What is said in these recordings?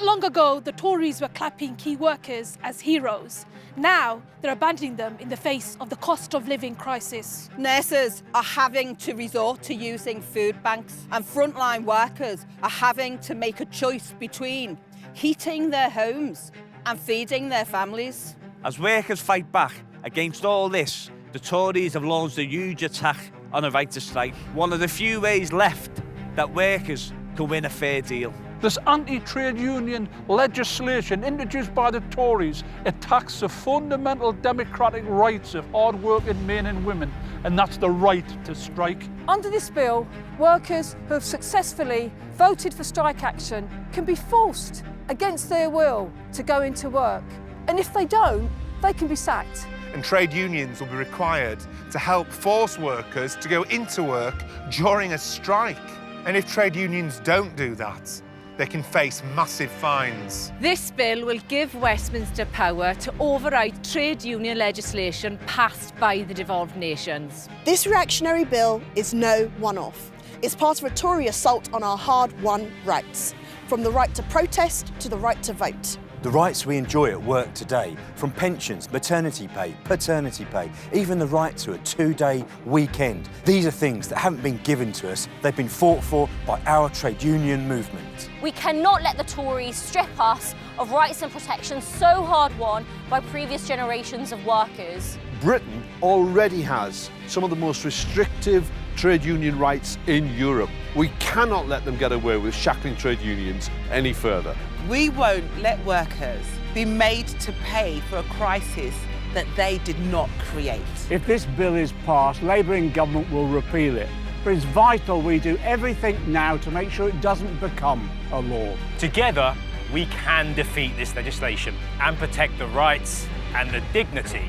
long ago, the Tories were clapping key workers as heroes. Now, they're abandoning them in the face of the cost of living crisis. Nurses are having to resort to using food banks, and frontline workers are having to make a choice between heating their homes and feeding their families. As workers fight back against all this, the Tories have launched a huge attack on a right to strike, one of the few ways left that workers can win a fair deal. This anti-trade union legislation introduced by the Tories attacks the fundamental democratic rights of hard-working men and women, and that's the right to strike. Under this bill, workers who have successfully voted for strike action can be forced against their will to go into work. And if they don't, they can be sacked. And trade unions will be required to help force workers to go into work during a strike. And if trade unions don't do that, they can face massive fines. This bill will give Westminster power to override trade union legislation passed by the devolved nations. This reactionary bill is no one-off. It's part of a Tory assault on our hard-won rights, from the right to protest to the right to vote. The rights we enjoy at work today, from pensions, maternity pay, paternity pay, even the right to a 2-day weekend. These are things that haven't been given to us. They've been fought for by our trade union movement. We cannot let the Tories strip us of rights and protections so hard won by previous generations of workers. Britain already has some of the most restrictive trade union rights in Europe. We cannot let them get away with shackling trade unions any further. We won't let workers be made to pay for a crisis that they did not create. If this bill is passed, Labour in government will repeal it. But it's vital we do everything now to make sure it doesn't become a law. Together, we can defeat this legislation and protect the rights and the dignity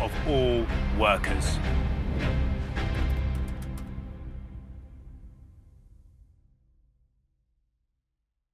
of all workers.